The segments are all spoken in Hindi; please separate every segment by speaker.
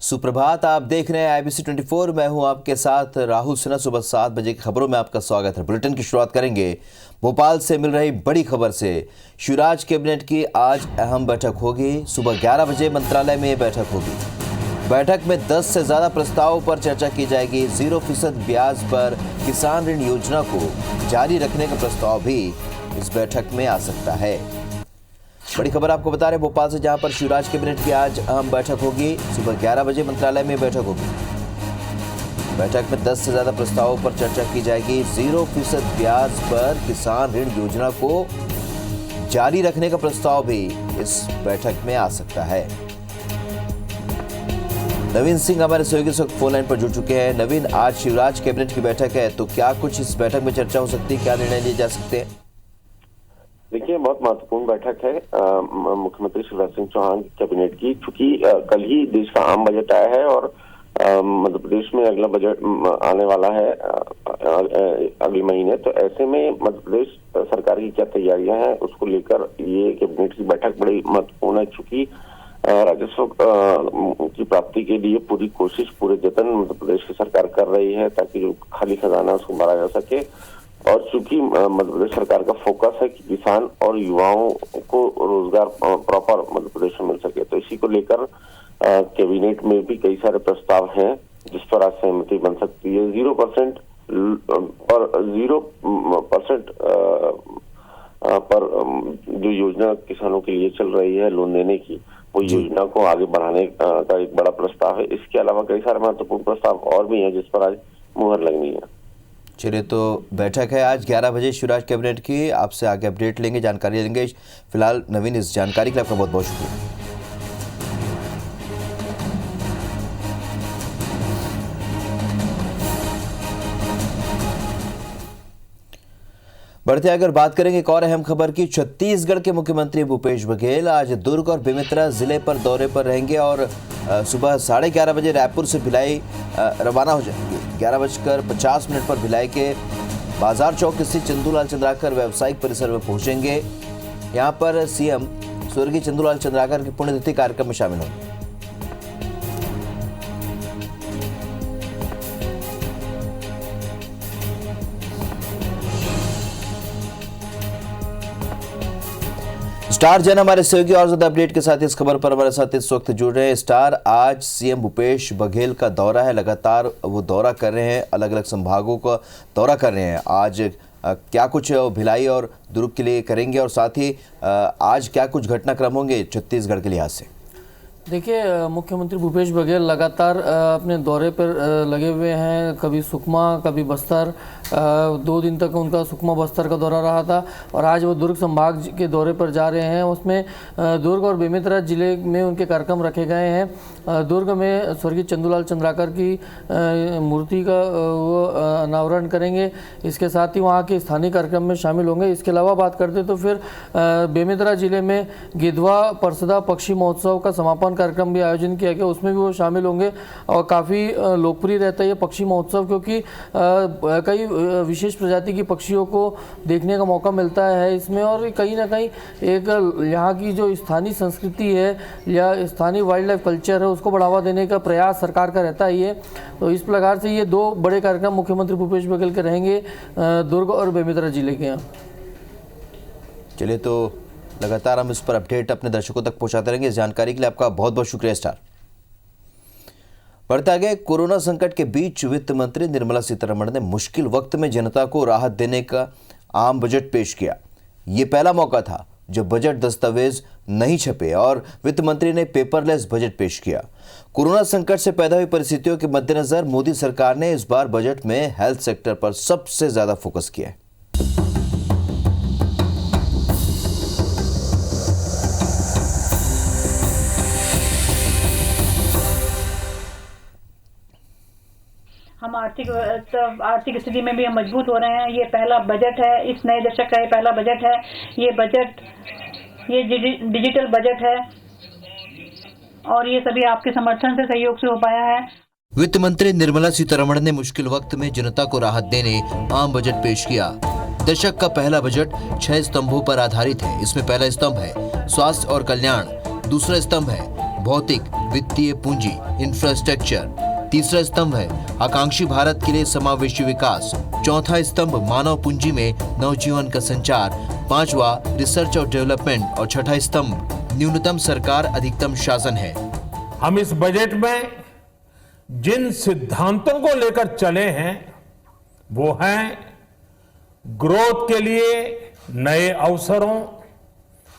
Speaker 1: सुप्रभात, आप देख रहे हैं IBC 24। मैं हूं आपके साथ राहुल सिन्हा। सुबह 7 बजे की खबरों में आपका स्वागत है। बुलेटिन की शुरुआत करेंगे भोपाल से मिल रही बड़ी खबर से। शिवराज कैबिनेट की आज अहम बैठक होगी। सुबह 11 बजे मंत्रालय में ये बैठक होगी। बैठक में 10 से ज्यादा प्रस्तावों पर चर्चा की जाएगी। 0% ब्याज पर किसान ऋण योजना को जारी रखने का प्रस्ताव भी इस बैठक में आ सकता है। बड़ी खबर आपको बता रहे भोपाल से, जहां पर शिवराज कैबिनेट की आज अहम बैठक होगी। सुबह 11 बजे मंत्रालय में बैठक होगी। बैठक में 10 से ज्यादा प्रस्तावों पर चर्चा की जाएगी। 0% ब्याज पर किसान ऋण योजना को जारी रखने का प्रस्ताव भी इस बैठक में आ सकता है। नवीन सिंह हमारे सहयोगी इस वक्त फोन लाइन पर जुड़ चुके हैं। नवीन, आज शिवराज कैबिनेट की बैठक है, तो क्या कुछ इस बैठक में चर्चा हो सकती है, क्या निर्णय लिए जा सकते हैं?
Speaker 2: देखिए, बहुत महत्वपूर्ण बैठक है मुख्यमंत्री शिवराज सिंह चौहान की कैबिनेट की, क्योंकि कल ही देश का आम बजट आया है और मध्य प्रदेश में अगला बजट आने वाला है अगले महीने। तो ऐसे में मध्य प्रदेश सरकार की क्या तैयारियां हैं, उसको लेकर ये कैबिनेट की बैठक बड़ी महत्वपूर्ण है, क्योंकि राजस्व की प्राप्ति के लिए पूरी कोशिश, पूरे जतन मध्य प्रदेश की सरकार कर रही है, ताकि जो खाली खजाना उसको भरा जा सके। और चूंकि मध्य प्रदेश सरकार का फोकस है कि किसान और युवाओं को रोजगार प्रॉपर मध्य प्रदेश में मिल सके, तो इसी को लेकर कैबिनेट में भी कई सारे प्रस्ताव हैं जिस पर आज सहमति बन सकती है। 0% पर जो योजना किसानों के लिए चल रही है लोन देने की, वो योजना को आगे बढ़ाने का एक बड़ा प्रस्ताव है। इसके अलावा कई सारे महत्वपूर्ण प्रस्ताव और भी हैं जिस पर आज मुहर लगनी है।
Speaker 1: चलिए, तो बैठक है आज 11 बजे शिवराज कैबिनेट की। आपसे आगे अपडेट लेंगे, जानकारी लेंगे। फिलहाल नवीन, इस जानकारी के लिए आपका बहुत बहुत शुक्रिया। बढ़ते अगर बात करेंगे एक और अहम खबर की। छत्तीसगढ़ के मुख्यमंत्री भूपेश बघेल आज दुर्ग और बेमेतरा जिले पर दौरे पर रहेंगे और सुबह 11:30 बजे रायपुर से भिलाई रवाना हो जाएंगे। 11:50 पर भिलाई के बाजार चौक स्थित चंदूलाल चंद्राकर व्यावसायिक परिसर में पहुंचेंगे। यहां पर सीएम स्वर्गीय चंदूलाल चंद्राकर की पुण्यतिथि कार्यक्रम में शामिल होंगे। स्टार जन हमारे सहयोगी और ज्यादा अपडेट के साथ इस खबर पर हमारे साथ इस वक्त जुड़ रहे हैं। स्टार, आज सीएम भूपेश बघेल का दौरा है, लगातार वो दौरा कर रहे हैं, अलग अलग संभागों का दौरा कर रहे हैं। आज क्या कुछ भिलाई और दुर्ग के लिए करेंगे और साथ ही आज क्या कुछ घटनाक्रम होंगे छत्तीसगढ़ के लिहाज से?
Speaker 3: देखिए, मुख्यमंत्री भूपेश बघेल लगातार अपने दौरे पर लगे हुए हैं। कभी सुकमा, कभी बस्तर। 2 दिन तक उनका सुकमा बस्तर का दौरा रहा था और आज वो दुर्ग संभाग के दौरे पर जा रहे हैं। उसमें दुर्ग और बेमेतरा जिले में उनके कार्यक्रम रखे गए हैं। दुर्ग में स्वर्गीय चंदूलाल चंद्राकर की मूर्ति का वो अनावरण करेंगे। इसके साथ ही वहाँ के स्थानीय कार्यक्रम में शामिल होंगे। इसके अलावा बात करते तो फिर बेमेतरा जिले में गिधवा परसदा पक्षी महोत्सव का समापन कार्यक्रम भी आयोजन किया गया, उसमें भी वो शामिल होंगे। और काफ़ी लोकप्रिय रहता है ये पक्षी महोत्सव, क्योंकि कई विशेष प्रजाति की पक्षियों को देखने का मौका मिलता है इसमें, और कहीं ना कहीं एक यहाँ की जो स्थानीय संस्कृति है या स्थानीय वाइल्ड लाइफ कल्चर है उसको बढ़ावा देने का प्रयास सरकार का रहता है ये। तो इस प्रकार से ये 2 बड़े कार्यक्रम मुख्यमंत्री भूपेश बघेल के रहेंगे दुर्ग और बेमेतरा जिले के यहाँ।
Speaker 1: चलिए, तो लगातार हम इस पर अपडेट अपने दर्शकों तक पहुंचाते रहेंगे। इस जानकारी के लिए आपका बहुत बहुत शुक्रिया स्टार। बढ़ते आगे, कोरोना संकट के बीच वित्त मंत्री निर्मला सीतारमण ने मुश्किल वक्त में जनता को राहत देने का आम बजट पेश किया। ये पहला मौका था जब बजट दस्तावेज नहीं छपे और वित्त मंत्री ने पेपरलेस बजट पेश किया। कोरोना संकट से पैदा हुई परिस्थितियों के मद्देनजर मोदी सरकार ने इस बार बजट में हेल्थ सेक्टर पर सबसे ज्यादा फोकस किया है।
Speaker 4: हम आर्थिक स्थिति में भी हम मजबूत हो रहे हैं। ये पहला बजट है, इस नए दशक का ये पहला बजट है। ये डिजिटल बजट है और ये सभी आपके समर्थन से, सहयोग से हो पाया है।
Speaker 1: वित्त मंत्री निर्मला सीतारमण ने मुश्किल वक्त में जनता को राहत देने आम बजट पेश किया। दशक का पहला बजट 6 स्तंभों पर आधारित है। इसमें पहला स्तंभ है स्वास्थ्य और कल्याण, दूसरा स्तंभ है भौतिक वित्तीय पूंजी इंफ्रास्ट्रक्चर। तीसरा स्तंभ है आकांक्षी भारत के लिए समावेशी विकास। चौथा स्तंभ मानव पूंजी में नवजीवन का संचार। पांचवा रिसर्च और डेवलपमेंट और छठा स्तंभ न्यूनतम सरकार अधिकतम शासन है।
Speaker 5: हम इस बजट में जिन सिद्धांतों को लेकर चले हैं वो हैं ग्रोथ के लिए नए अवसरों,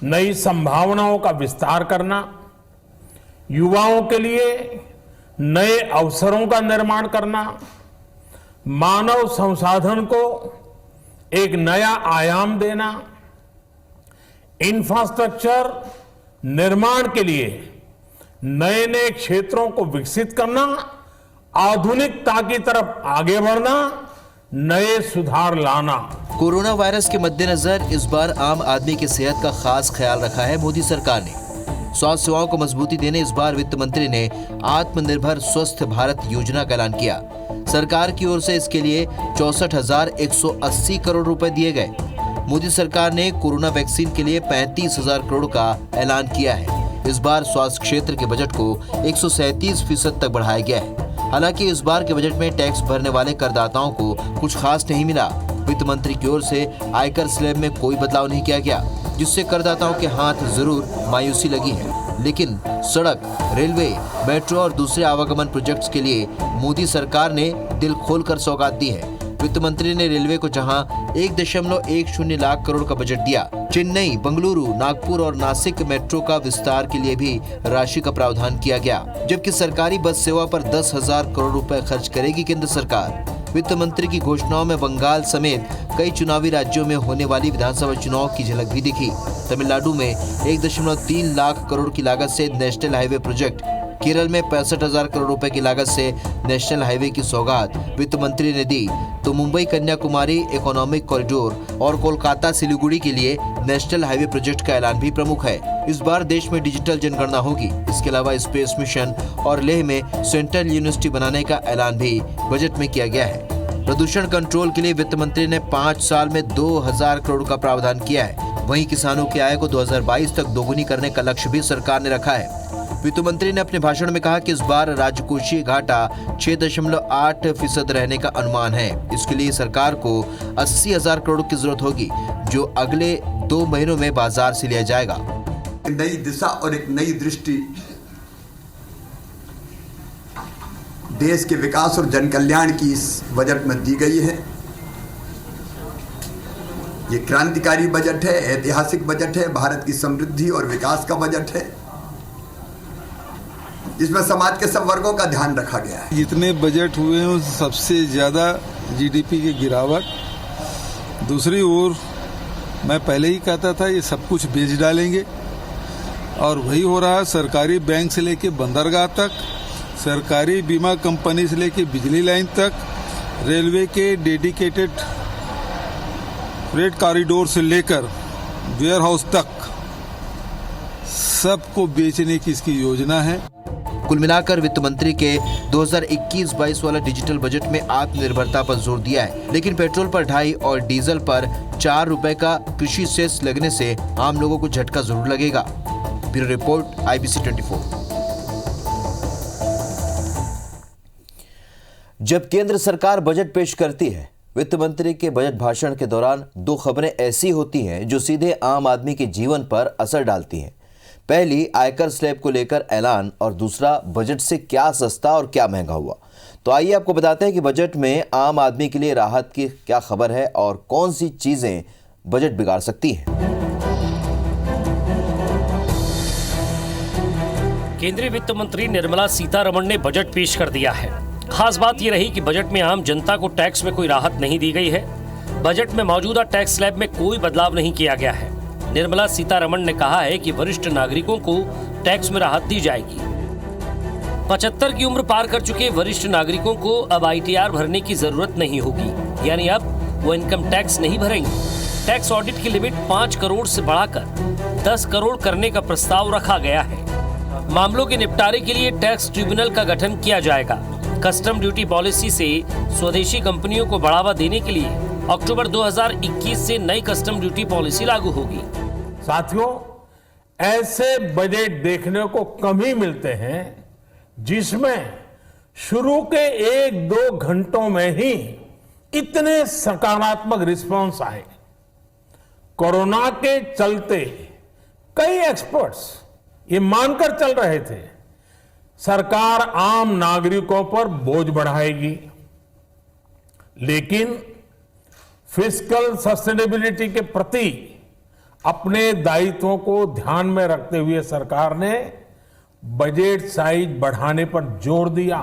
Speaker 5: नई संभावनाओं का विस्तार करना, युवाओं के लिए नए अवसरों का निर्माण करना, मानव संसाधन को एक नया आयाम देना, इंफ्रास्ट्रक्चर निर्माण के लिए नए नए क्षेत्रों को विकसित करना, आधुनिकता की तरफ आगे बढ़ना, नए सुधार लाना।
Speaker 1: कोरोना वायरस के मद्देनजर इस बार आम आदमी की सेहत का खास ख्याल रखा है मोदी सरकार ने। स्वास्थ्य सेवाओं को मजबूती देने इस बार वित्त मंत्री ने आत्मनिर्भर स्वस्थ भारत योजना का ऐलान किया। सरकार की ओर से इसके लिए 64,180 करोड़ रुपए दिए गए। मोदी सरकार ने कोरोना वैक्सीन के लिए 35,000 करोड़ का ऐलान किया है। इस बार स्वास्थ्य क्षेत्र के बजट को 137% तक बढ़ाया गया है। हालांकि इस बार के बजट में टैक्स भरने वाले करदाताओं को कुछ खास नहीं मिला। वित्त मंत्री की ओर से आयकर स्लैब में कोई बदलाव नहीं किया गया, जिससे करदाताओं के हाथ जरूर मायूसी लगी है। लेकिन सड़क, रेलवे, मेट्रो और दूसरे आवागमन प्रोजेक्ट्स के लिए मोदी सरकार ने दिल खोलकर सौगात दी है। वित्त मंत्री ने रेलवे को जहां 1.10 लाख करोड़ का बजट दिया, चेन्नई, बंगलुरु, नागपुर और नासिक मेट्रो का विस्तार के लिए भी राशि का प्रावधान किया गया। जबकि सरकारी बस सेवा पर 10,000 करोड़ रुपए खर्च करेगी केंद्र सरकार। वित्त मंत्री की घोषणाओं में बंगाल समेत कई चुनावी राज्यों में होने वाली विधानसभा चुनाव की झलक भी दिखी। तमिलनाडु में 1.3 लाख करोड़ की लागत से नेशनल हाईवे प्रोजेक्ट, केरल में 65,000 करोड़ रुपए की लागत से नेशनल हाईवे की सौगात वित्त मंत्री ने दी, तो मुंबई कन्याकुमारी इकोनॉमिक कॉरिडोर और कोलकाता सिलीगुड़ी के लिए नेशनल हाईवे प्रोजेक्ट का ऐलान भी प्रमुख है। इस बार देश में डिजिटल जनगणना होगी। इसके अलावा स्पेस मिशन और लेह में सेंट्रल यूनिवर्सिटी बनाने का ऐलान भी बजट में किया गया है। प्रदूषण कंट्रोल के लिए वित्त मंत्री ने 5 साल में 2,000 करोड़ का प्रावधान किया है। वहीं किसानों की आय को 2022 तक दोगुनी करने का लक्ष्य भी सरकार ने रखा है। वित्त मंत्री ने अपने भाषण में कहा कि इस बार राजकोषीय घाटा 6.8% रहने का अनुमान है। इसके लिए सरकार को 80,000 करोड़ की जरूरत होगी, जो अगले 2 महीनों में बाजार से लिया जाएगा।
Speaker 6: नई दिशा और एक नई दृष्टि देश के विकास और जन कल्याण की इस बजट में दी गई है। ये क्रांतिकारी बजट है, ऐतिहासिक बजट है, भारत की समृद्धि और विकास का बजट है, जिसमें समाज के सब वर्गों का ध्यान रखा गया है।
Speaker 7: जितने बजट हुए हैं सबसे ज़्यादा जीडीपी की गिरावट। दूसरी ओर मैं पहले ही कहता था ये सब कुछ बेच डालेंगे, और वही हो रहा है। सरकारी बैंक से लेके बंदरगाह तक, सरकारी बीमा कंपनी से लेके बिजली लाइन तक, रेलवे के डेडिकेटेड फ्रेट कॉरिडोर से लेकर वेयर हाउस तक सबको बेचने की इसकी योजना है।
Speaker 1: कुल मिलाकर वित्त मंत्री के 2021-22 वाला डिजिटल बजट में आत्मनिर्भरता पर जोर दिया है। लेकिन पेट्रोल पर 2.5 और डीजल पर 4 रुपए का कृषि सेस लगने से आम लोगों को झटका जरूर लगेगा। Bureau report, IBC 24। जब केंद्र सरकार बजट पेश करती है, वित्त मंत्री के बजट भाषण के दौरान 2 खबरें ऐसी होती हैं जो सीधे आम आदमी के जीवन पर असर डालती हैं। पहली, आयकर स्लैब को लेकर ऐलान, और दूसरा, बजट से क्या सस्ता और क्या महंगा हुआ। तो आइए आपको बताते हैं कि बजट में आम आदमी के लिए राहत की क्या खबर है और कौन सी चीजें बजट बिगाड़ सकती हैं।
Speaker 8: केंद्रीय वित्त मंत्री निर्मला सीतारमण ने बजट पेश कर दिया है। खास बात यह रही कि बजट में आम जनता को टैक्स में कोई राहत नहीं दी गई है। बजट में मौजूदा टैक्स स्लैब में कोई बदलाव नहीं किया गया है। निर्मला सीतारमण ने कहा है कि वरिष्ठ नागरिकों को टैक्स में राहत दी जाएगी। 75 की उम्र पार कर चुके वरिष्ठ नागरिकों को अब ITR भरने की जरूरत नहीं होगी, यानी अब वो इनकम टैक्स नहीं भरेंगे। टैक्स ऑडिट की लिमिट 5 करोड़ से बढ़ाकर 10 करोड़ करने का प्रस्ताव रखा गया है। मामलों के निपटारे के लिए टैक्स ट्रिब्यूनल का गठन किया जाएगा। कस्टम ड्यूटी पॉलिसी से स्वदेशी कंपनियों को बढ़ावा देने के लिए अक्टूबर 2021 से नई कस्टम ड्यूटी पॉलिसी लागू होगी।
Speaker 5: साथियों, ऐसे बजट देखने को कम ही मिलते हैं जिसमें शुरू के 1-2 घंटों में ही इतने सकारात्मक रिस्पांस आए। कोरोना के चलते कई एक्सपर्ट्स ये मानकर चल रहे थे सरकार आम नागरिकों पर बोझ बढ़ाएगी, लेकिन फिस्कल सस्टेनेबिलिटी के प्रति अपने दायित्वों को ध्यान में रखते हुए सरकार ने बजट साइज बढ़ाने पर जोर दिया।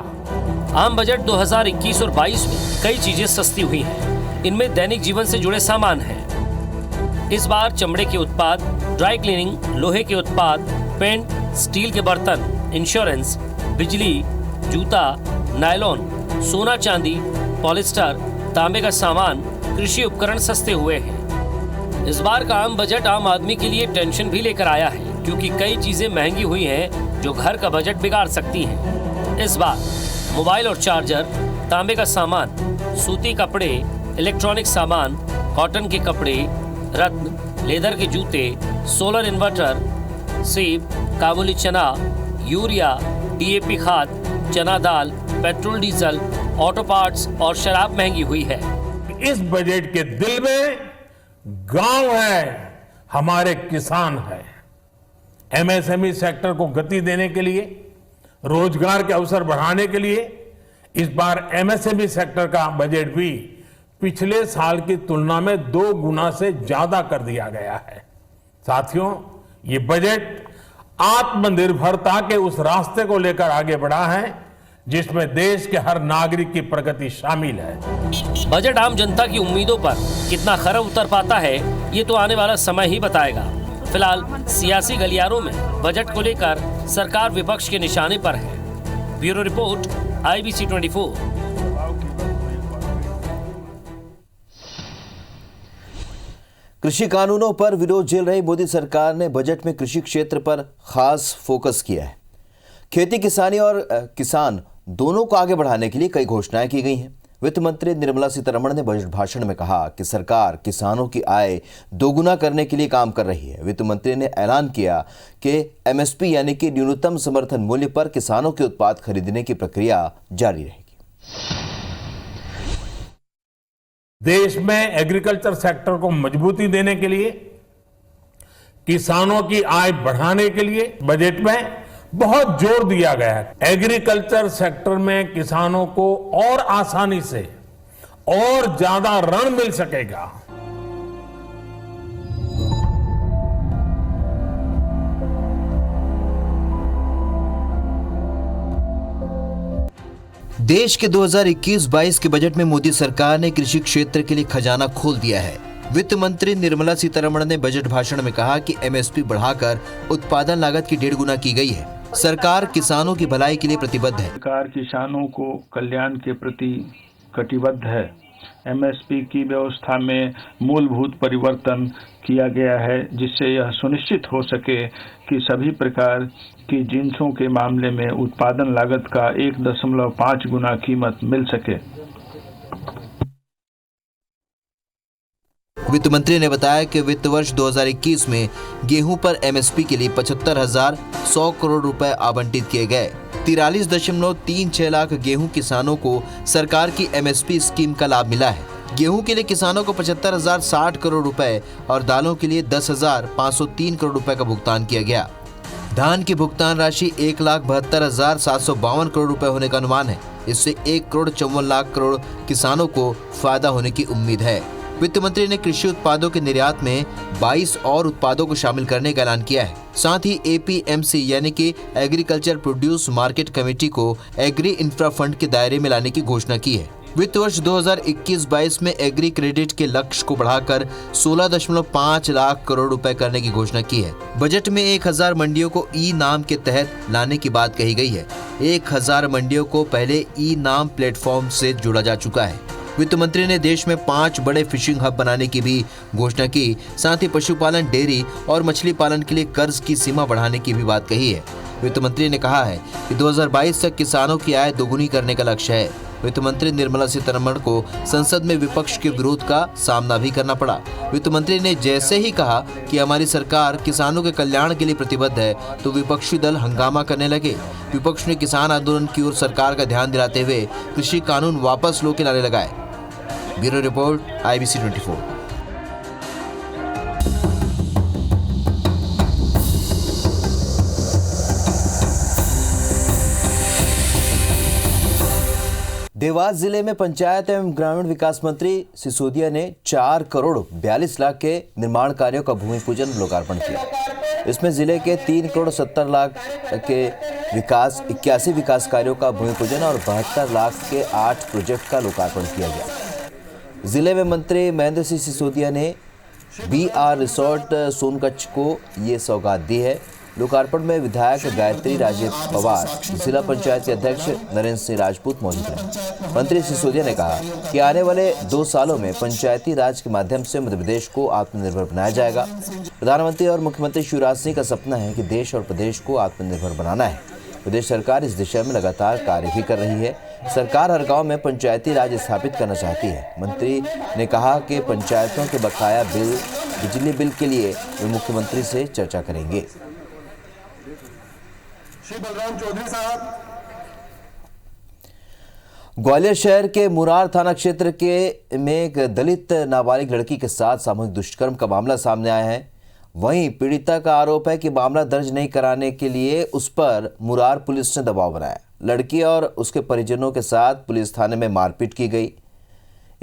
Speaker 8: आम बजट 2021 और 22 में कई चीजें सस्ती हुई हैं। इनमें दैनिक जीवन से जुड़े सामान हैं। इस बार चमड़े के उत्पाद, ड्राई क्लीनिंग, लोहे के उत्पाद, पेंट, स्टील के बर्तन, इंश्योरेंस, बिजली, जूता, नायलॉन, सोना चांदी, पॉलिस्टर, तांबे का सामान, कृषि उपकरण सस्ते हुए हैं। इस बार का आम बजट आम आदमी के लिए टेंशन भी लेकर आया है, क्योंकि कई चीजें महंगी हुई हैं जो घर का बजट बिगाड़ सकती हैं। इस बार मोबाइल और चार्जर, तांबे का सामान, सूती कपड़े, इलेक्ट्रॉनिक सामान, कॉटन के कपड़े, रत्न, लेदर के जूते, सोलर इन्वर्टर, सेब, काबुली चना, यूरिया, डीएपी खाद, चना दाल, पेट्रोल डीजल, ऑटो पार्ट्स और शराब महंगी हुई है।
Speaker 5: इस बजट के दिल में गांव है, हमारे किसान है। एमएसएमई सेक्टर को गति देने के लिए, रोजगार के अवसर बढ़ाने के लिए इस बार एमएसएमई सेक्टर का बजट भी पिछले साल की तुलना में 2 गुना से ज्यादा कर दिया गया है। साथियों, ये बजट आत्मनिर्भरता के उस रास्ते को लेकर आगे बढ़ा है जिसमें देश के हर नागरिक की प्रगति शामिल है।
Speaker 8: बजट आम जनता की उम्मीदों पर कितना खरा उतर पाता है, ये तो आने वाला समय ही बताएगा। फिलहाल सियासी गलियारों में बजट को लेकर सरकार विपक्ष के निशाने पर है। Bureau report, IBC 24।
Speaker 1: कृषि कानूनों पर विरोध झेल रही मोदी सरकार ने बजट में कृषि क्षेत्र पर खास फोकस किया है। खेती किसानी और किसान दोनों को आगे बढ़ाने के लिए कई घोषणाएं की गई हैं। वित्त मंत्री निर्मला सीतारमण ने बजट भाषण में कहा कि सरकार किसानों की आय दोगुना करने के लिए काम कर रही है। वित्त मंत्री ने ऐलान किया कि MSP यानी कि न्यूनतम समर्थन मूल्य पर किसानों के उत्पाद खरीदने की प्रक्रिया जारी रहेगी।
Speaker 5: देश में एग्रीकल्चर सेक्टर को मजबूती देने के लिए, किसानों की आय बढ़ाने के लिए बजट में बहुत जोर दिया गया है। एग्रीकल्चर सेक्टर में किसानों को और आसानी से और ज्यादा ऋण मिल सकेगा।
Speaker 1: देश के 2021-22 के बजट में मोदी सरकार ने कृषि क्षेत्र के लिए खजाना खोल दिया है। वित्त मंत्री निर्मला सीतारमण ने बजट भाषण में कहा कि MSP बढ़ाकर उत्पादन लागत की 1.5 गुना की गई है। सरकार किसानों की भलाई के लिए प्रतिबद्ध है।
Speaker 9: सरकार किसानों को कल्याण के प्रति कटिबद्ध है। MSP की व्यवस्था में मूलभूत परिवर्तन किया गया है जिससे यह सुनिश्चित हो सके कि सभी प्रकार की जिन्सों के मामले में उत्पादन लागत का 1.5 गुना कीमत मिल सके।
Speaker 1: वित्त मंत्री ने बताया कि वित्त वर्ष 2021 में गेहूं पर MSP के लिए 75,100 करोड़ रुपए आवंटित किए गए। 43.36 लाख गेहूं किसानों को सरकार की MSP स्कीम का लाभ मिला है। गेहूं के लिए किसानों को 75,060 करोड़ रुपए और दालों के लिए 10,503 करोड़ रुपए का भुगतान किया गया। धान की भुगतान राशि 1,72,752 करोड़ रुपए होने का अनुमान है। इससे 1,54,00,000 करोड़ किसानों को फायदा होने की उम्मीद है। वित्त मंत्री ने कृषि उत्पादों के निर्यात में 22 और उत्पादों को शामिल करने का ऐलान किया है। साथ ही APMC यानी कि एग्रीकल्चर प्रोड्यूस मार्केट कमेटी को एग्री इंफ्रा फंड के दायरे में लाने की घोषणा की है। वित्त वर्ष 2021-22 में एग्री क्रेडिट के लक्ष्य को बढ़ाकर 16.5 लाख करोड़ रुपए करने की घोषणा की है। बजट में 1000 मंडियों को ई-नाम के तहत लाने की बात कही गई है। 1000 मंडियों को पहले ई-नाम प्लेटफॉर्म से जोड़ा जा चुका है। वित्त मंत्री ने देश में 5 बड़े फिशिंग हब बनाने की भी घोषणा की। साथ ही पशुपालन, डेयरी और मछली पालन के लिए कर्ज की सीमा बढ़ाने की भी बात कही है। वित्त मंत्री ने कहा है कि 2022 तक किसानों की आय दोगुनी करने का लक्ष्य है। वित्त मंत्री निर्मला सीतारमण को संसद में विपक्ष के विरोध का सामना भी करना पड़ा। वित्त मंत्री ने जैसे ही कहा कि हमारी सरकार किसानों के कल्याण के लिए प्रतिबद्ध है, तो विपक्षी दल हंगामा करने लगे। विपक्ष ने किसान आंदोलन की ओर सरकार का ध्यान दिलाते हुए कृषि कानून वापस लो के नारे लगाए। Bureau report, IBC 24। देवास जिले में पंचायत एवं ग्रामीण विकास मंत्री सिसोदिया ने 4 करोड़ 42 लाख के निर्माण कार्यों का भूमि पूजन लोकार्पण किया। इसमें जिले के 3 करोड़ 70 लाख के 81 विकास कार्यों का भूमि पूजन और 72 लाख के 8 प्रोजेक्ट का लोकार्पण किया गया। जिले में मंत्री महेंद्र सिंह सिसोदिया ने BR रिसोर्ट सोनकच्छ को ये सौगात दी है। लोकार्पण में विधायक गायत्री राजे पवार, जिला पंचायत के अध्यक्ष नरेंद्र सिंह राजपूत मौजूद हैं। मंत्री सिसोदिया ने कहा कि आने वाले 2 सालों में पंचायती राज के माध्यम से मध्य प्रदेश को आत्मनिर्भर बनाया जाएगा। प्रधानमंत्री और मुख्यमंत्री शिवराज सिंह का सपना है कि देश और प्रदेश को आत्मनिर्भर बनाना है। प्रदेश सरकार इस दिशा में लगातार कार्य भी कर रही है। सरकार हर गांव में पंचायती राज स्थापित करना चाहती है। मंत्री ने कहा कि पंचायतों के बकाया बिल, बिजली बिल के लिए वे मुख्यमंत्री से चर्चा करेंगे।
Speaker 10: श्री बलराम चौधरी साहब।
Speaker 1: ग्वालियर शहर के मुरार थाना क्षेत्र में एक दलित नाबालिग लड़की के साथ सामूहिक दुष्कर्म का मामला सामने आया है। वहीं पीड़िता का आरोप है कि मामला दर्ज नहीं कराने के लिए उस पर मुरार पुलिस ने दबाव बनाया। लड़की और उसके परिजनों के साथ पुलिस थाने में मारपीट की गई।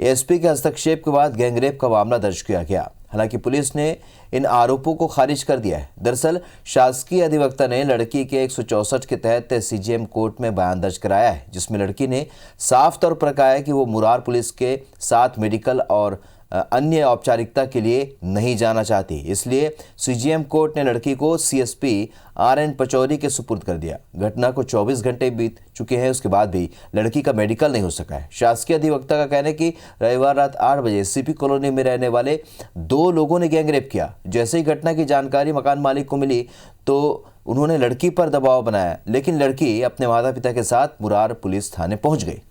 Speaker 1: एसपी के हस्तक्षेप के बाद गैंगरेप का मामला दर्ज किया गया। हालांकि पुलिस ने इन आरोपों को खारिज कर दिया है। दरअसल शासकीय अधिवक्ता ने लड़की के 164 के तहत CGM कोर्ट में बयान दर्ज कराया है, जिसमें लड़की ने साफ तौर पर कहा है कि वो मुरार पुलिस के साथ मेडिकल और अन्य औपचारिकता के लिए नहीं जाना चाहती। इसलिए CGM कोर्ट ने लड़की को CSP RN पचौरी के सुपुर्द कर दिया। घटना को 24 घंटे बीत चुके हैं, उसके बाद भी लड़की का मेडिकल नहीं हो सका है। शासकीय अधिवक्ता का कहना है कि रविवार रात 8 बजे CP कॉलोनी में रहने वाले 2 लोगों ने गैंगरेप किया। जैसे ही घटना की जानकारी मकान मालिक को मिली तो उन्होंने लड़की पर दबाव बनाया, लेकिन लड़की अपने माता पिता के साथ मुरार पुलिस थाने पहुंच गई।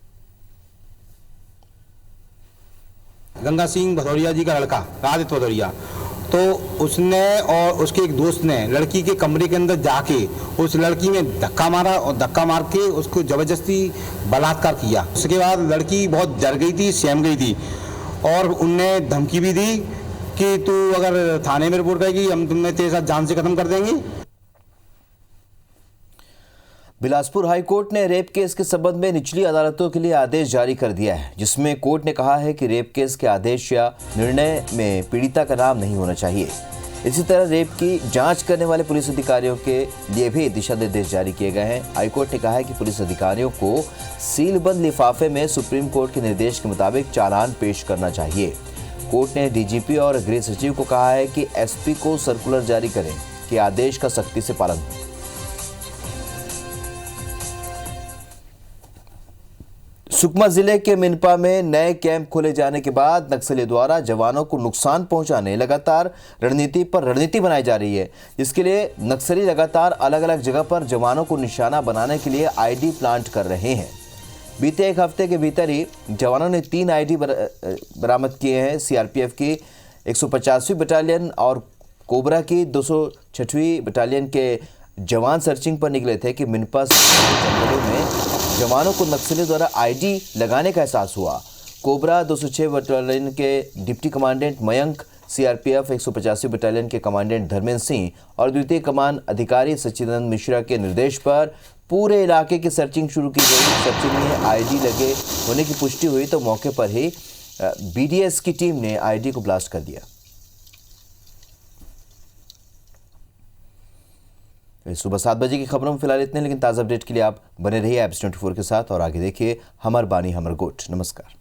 Speaker 11: गंगा सिंह भदौरिया जी का लड़का आदित्य भदौरिया, तो उसने और उसके एक दोस्त ने लड़की के कमरे के अंदर जाके उस लड़की में धक्का मारा और धक्का मार के उसको जबरदस्ती बलात्कार किया। उसके बाद लड़की बहुत डर गई थी, सहम गई थी और उनने धमकी भी दी कि तू अगर थाने में रिपोर्ट करेगी हम तुम्हें तेरे साथ जान से खत्म कर देंगे।
Speaker 1: बिलासपुर हाई कोर्ट ने रेप केस के संबंध में निचली अदालतों के लिए आदेश जारी कर दिया है, जिसमें कोर्ट ने कहा है कि रेप केस के आदेश या निर्णय में पीड़िता का नाम नहीं होना चाहिए। इसी तरह रेप की जांच करने वाले पुलिस अधिकारियों के लिए भी दिशा निर्देश जारी किए गए हैं। हाईकोर्ट ने कहा है कि पुलिस अधिकारियों को सीलबंद लिफाफे में सुप्रीम कोर्ट के निर्देश के मुताबिक चालान पेश करना चाहिए। कोर्ट ने DGP और गृह सचिव को कहा है कि SP को सर्कुलर जारी करें कि आदेश का सख्ती से पालन हो। सुकमा जिले के मिनपा में नए कैंप खोले जाने के बाद नक्सलियों द्वारा जवानों को नुकसान पहुंचाने लगातार रणनीति बनाई जा रही है। इसके लिए नक्सली लगातार अलग अलग जगह पर जवानों को निशाना बनाने के लिए ID प्लांट कर रहे हैं। बीते एक हफ्ते के भीतर ही जवानों ने 3 ID बरामद किए हैं। CRPF की 150वीं बटालियन और कोबरा की 206वीं बटालियन के जवान सर्चिंग पर निकले थे कि मिनपा जंगलों में जवानों को नक्सलियों द्वारा ID लगाने का एहसास हुआ। कोबरा 206 बटालियन के डिप्टी कमांडेंट मयंक, CRPF 150वीं बटालियन के कमांडेंट धर्मेंद्र सिंह और द्वितीय कमान अधिकारी सच्चिदानंद मिश्रा के निर्देश पर पूरे इलाके की सर्चिंग शुरू की गई। सर्चिंग में ID लगे होने की पुष्टि हुई तो मौके पर ही BDS की टीम ने ID को ब्लास्ट कर दिया। सुबह 7 बजे की खबरों में फिलहाल इतने, लेकिन ताज़ा अपडेट के लिए आप बने रहिए IBC 24 के साथ और आगे देखिए हमर बानी हमर गोठ। नमस्कार।